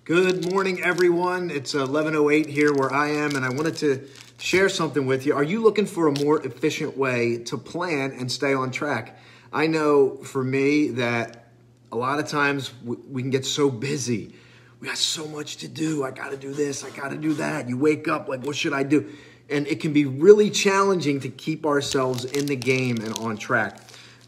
Good morning, everyone. It's 11:08 here where I am, and I wanted to share something with you. Are you looking for a more efficient way to plan and stay on track? I know for me that a lot of times we can get so busy. We got so much to do. I got to do this. I got to do that. You wake up like, what should I do? And it can be really challenging to keep ourselves in the game and on track.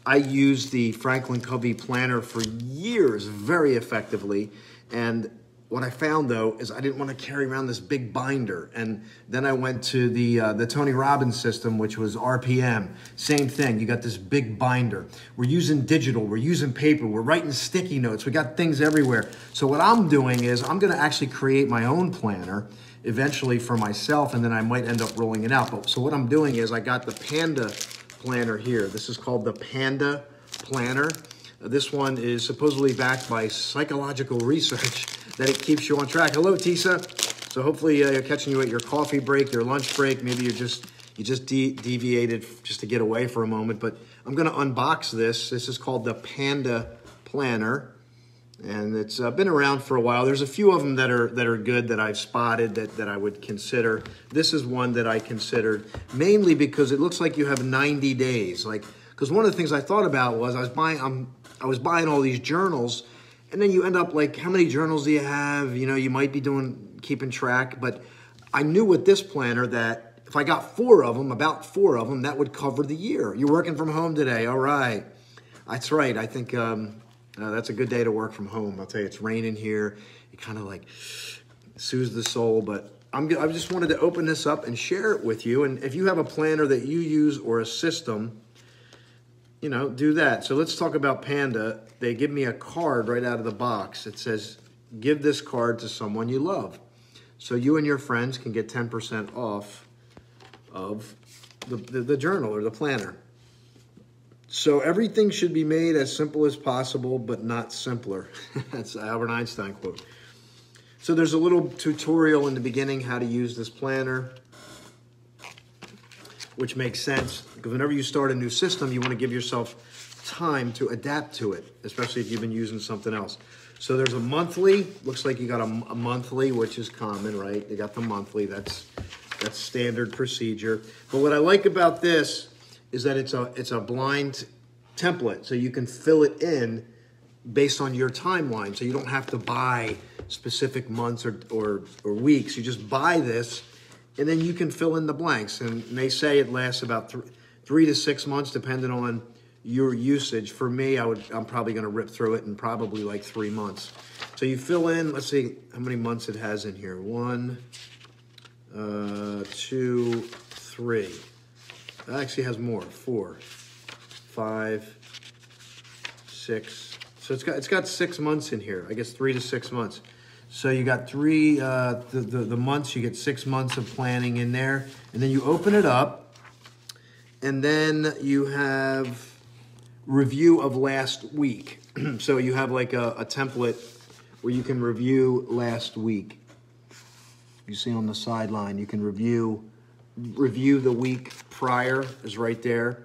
I used the Covey planner for years very effectively, and what I found, though, is I didn't want to carry around this big binder. And then I went to the Tony Robbins system, which was RPM. Same thing. You got this big binder. We're using digital. We're using paper. We're writing sticky notes. We got things everywhere. So what I'm doing is I'm going to actually create my own planner eventually for myself, and then I might end up rolling it out. So what I'm doing is I got the Panda Planner here. This is called the Panda Planner. This one is supposedly backed by psychological research that it keeps you on track. Hello, Tisa. So hopefully you're catching you at your coffee break, your lunch break. Maybe you just deviated just to get away for a moment. But I'm going to unbox this. This is called the Panda Planner, and it's been around for a while. There's a few of them that are good that I've spotted that I would consider. This is one that I considered mainly because it looks like you have 90 days. Because one of the things I thought about was I was buying all these journals. And then you end up like, how many journals do you have? You know, you might be keeping track, but I knew with this planner that if I got about four of them, that would cover the year. You're working from home today. All right. That's right. I think that's a good day to work from home. I'll tell you, it's raining here. It kind of like soothes the soul, but I just wanted to open this up and share it with you. And if you have a planner that you use or a system, you know, do that. So let's talk about Panda. They give me a card right out of the box. It says, give this card to someone you love. So you and your friends can get 10% off of the journal or the planner. So everything should be made as simple as possible, but not simpler. That's an Albert Einstein quote. So there's a little tutorial in the beginning how to use this planner, which makes sense because whenever you start a new system, you want to give yourself time to adapt to it, especially if you've been using something else. So there's a monthly. Looks like you got a monthly, which is common, right? You got the monthly. That's standard procedure. But what I like about this is that it's a blind template, so you can fill it in based on your timeline. So you don't have to buy specific months or weeks. You just buy this, and then you can fill in the blanks. And they say it lasts about 3 to 6 months, depending on your usage. For me, I'm probably going to rip through it in probably like 3 months. So you fill in, let's see how many months it has in here. 1, 2, 3. It actually has more. 4, 5, 6. So it's got 6 months in here. I guess 3 to 6 months. So you got the months, you get 6 months of planning in there. And then you open it up, and then you have review of last week. So you have like a template where you can review last week. You see on the sideline, you can review the week prior is right there.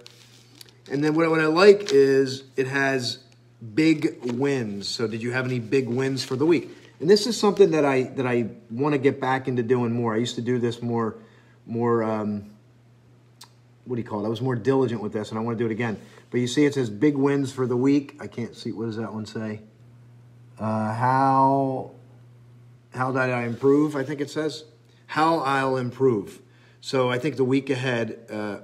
And then what I like is it has big wins. So did you have any big wins for the week? And this is something that I want to get back into doing more. I used to do this more what do you call it? I was more diligent with this, and I want to do it again. But you see it says big wins for the week. I can't see. What does that one say? How did I improve? I think it says how I'll improve. So I think the week ahead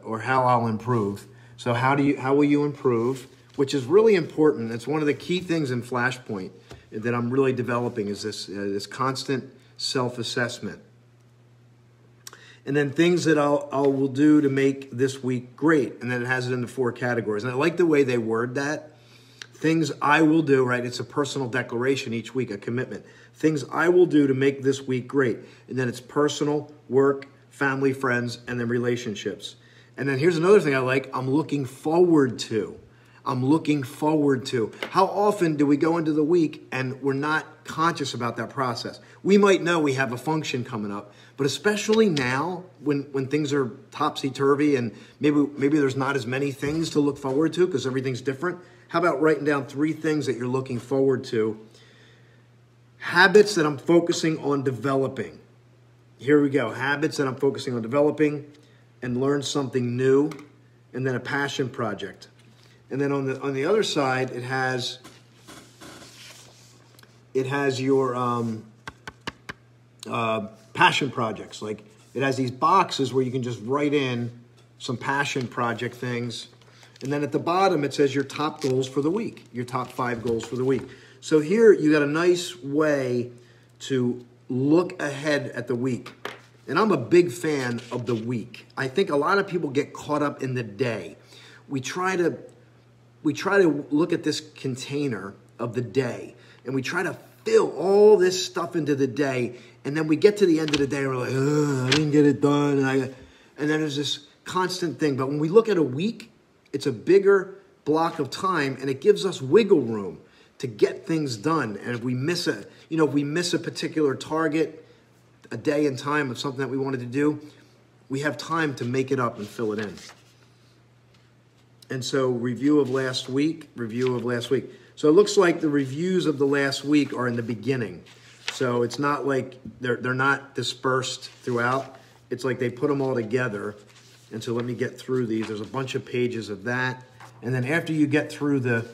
or how I'll improve. So how will you improve? Which is really important. It's one of the key things in Flashpoint that I'm really developing is this constant self-assessment. And then things that I will do to make this week great. And then it has it into 4 categories. And I like the way they word that. Things I will do, right? It's a personal declaration each week, a commitment. Things I will do to make this week great. And then it's personal, work, family, friends, and then relationships. And then here's another thing I like. I'm looking forward to. I'm looking forward to. How often do we go into the week and we're not conscious about that process? We might know we have a function coming up, but especially now when things are topsy-turvy and maybe there's not as many things to look forward to because everything's different. How about writing down 3 things that you're looking forward to habits that I'm focusing on developing. Here we go. Habits that I'm focusing on developing and learn something new. And then a passion project. And then on the other side, it has your passion projects. Like it has these boxes where you can just write in some passion project things. And then at the bottom, it says your top goals for the week, your top 5 goals for the week. So here you got a nice way to look ahead at the week. And I'm a big fan of the week. I think a lot of people get caught up in the day. We try to look at this container of the day, and we try to fill all this stuff into the day, and then we get to the end of the day and we're like, I didn't get it done. And then there's this constant thing. But when we look at a week, it's a bigger block of time, and it gives us wiggle room to get things done. And if we miss a particular target, a day and time of something that we wanted to do, we have time to make it up and fill it in. And so review of last week. So it looks like the reviews of the last week are in the beginning. So it's not like they're not dispersed throughout. It's like they put them all together. And so let me get through these. There's a bunch of pages of that. And then after you get through the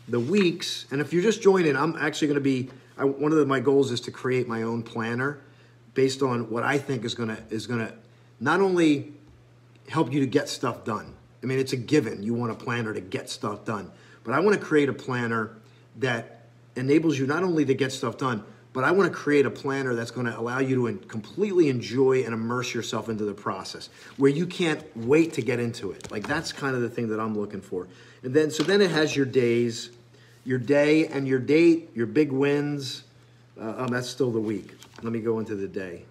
weeks, and if you're just joining, I'm actually going to be, one of my goals is to create my own planner based on what I think is gonna not only help you to get stuff done. I mean, it's a given. You want a planner to get stuff done. But I want to create a planner that enables you not only to get stuff done, but I want to create a planner that's going to allow you to completely enjoy and immerse yourself into the process, where you can't wait to get into it. Like that's kind of the thing that I'm looking for. And then, so then it has your days, your day and your date, your big wins. That's still the week. Let me go into the day.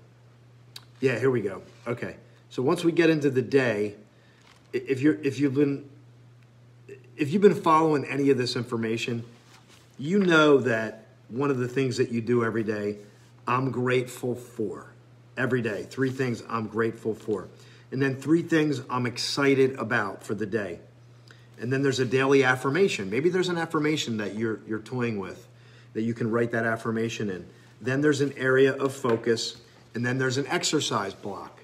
Yeah, here we go. Okay. So once we get into the day, if you've been following any of this information, you know that one of the things that you do every day, I'm grateful for. Every day, 3 things I'm grateful for. And then 3 things I'm excited about for the day. And then there's a daily affirmation. Maybe there's an affirmation that you're toying with, that you can write that affirmation in. Then there's an area of focus, and then there's an exercise block.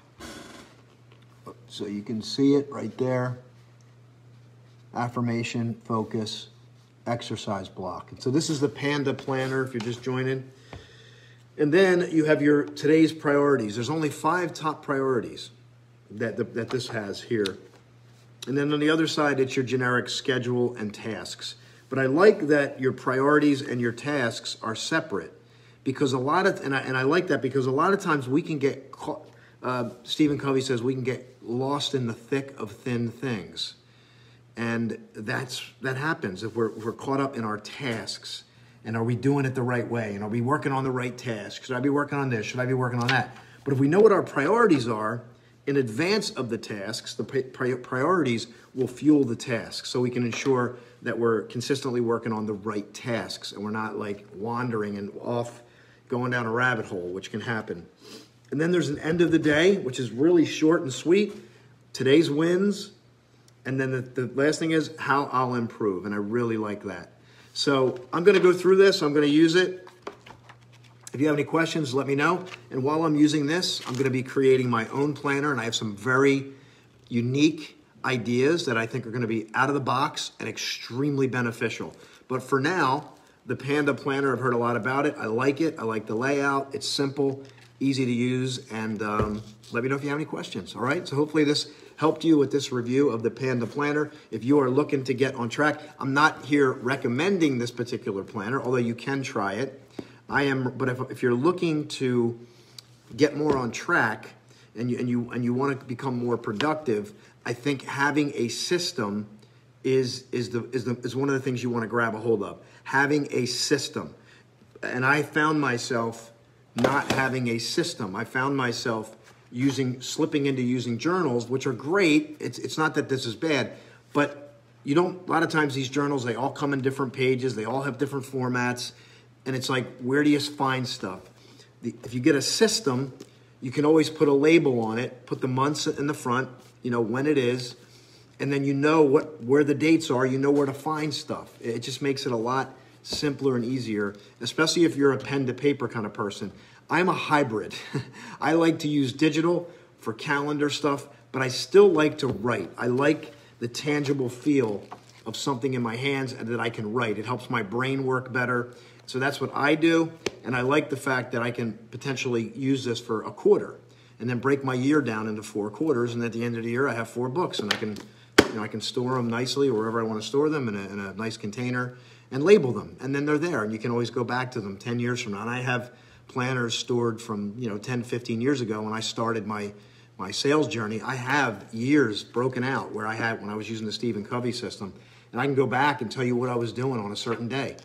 So you can see it right there. Affirmation, focus, exercise block. And so this is the Panda Planner if you're just joining. And then you have your today's priorities. There's only 5 top priorities that this has here. And then on the other side, it's your generic schedule and tasks. But I like that your priorities and your tasks are separate, because and I like that because a lot of times we can get caught, Stephen Covey says we can get lost in the thick of thin things. And that happens if we're caught up in our tasks. And are we doing it the right way? And are we working on the right task? Should I be working on this? Should I be working on that? But if we know what our priorities are, in advance of the tasks, the priorities will fuel the tasks, so we can ensure that we're consistently working on the right tasks and we're not like wandering and off going down a rabbit hole, which can happen. And then there's an end of the day, which is really short and sweet. Today's wins. And then the last thing is how I'll improve, and I really like that. So I'm going to go through this. I'm going to use it. If you have any questions, let me know. And while I'm using this, I'm going to be creating my own planner, and I have some very unique ideas that I think are going to be out of the box and extremely beneficial. But for now, the Panda Planner, I've heard a lot about it. I like it. I like the layout. It's simple, easy to use, and let me know if you have any questions, all right? So hopefully this helped you with this review of the Panda Planner. If you are looking to get on track, I'm not here recommending this particular planner, although you can try it. But if you're looking to get more on track and you want to become more productive, I think having a system is one of the things you want to grab a hold of. Having a system. And I found myself not having a system. I found myself slipping into using journals, which are great. It's not that this is bad, but a lot of times these journals, they all come in different pages. They all have different formats. And it's like, where do you find stuff? If you get a system, you can always put a label on it, put the months in the front, when it is, and then you know where the dates are, you know where to find stuff. It just makes it a lot simpler and easier, especially if you're a pen to paper kind of person. I'm a hybrid. I like to use digital for calendar stuff, but I still like to write. I like the tangible feel of something in my hands and that I can write. It helps my brain work better. So that's what I do. And I like the fact that I can potentially use this for a quarter and then break my year down into 4 quarters. And at the end of the year, I have 4 books, and I can store them nicely wherever I want to store them in a nice container and label them. And then they're there, and you can always go back to them 10 years from now. And I have planners stored from 10, 15 years ago when I started my sales journey. I have years broken out where I had when I was using the Stephen Covey system, and I can go back and tell you what I was doing on a certain day.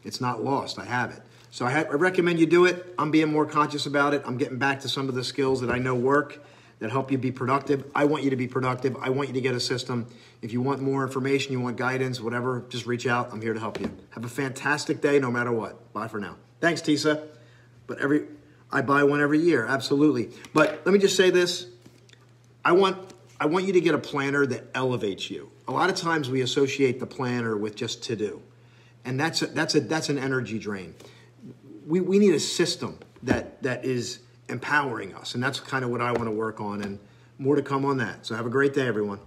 It's not lost. I have it. So I recommend you do it. I'm being more conscious about it. I'm getting back to some of the skills that I know work, that help you be productive. I want you to be productive. I want you to get a system. If you want more information, you want guidance, whatever, just reach out. I'm here to help you. Have a fantastic day no matter what. Bye for now. Thanks, Tisa. But I buy one every year, absolutely. But let me just say this. I want you to get a planner that elevates you. A lot of times we associate the planner with just to-do. And that's an energy drain. We need a system that is empowering us. And that's kind of what I want to work on, and more to come on that. So have a great day, everyone.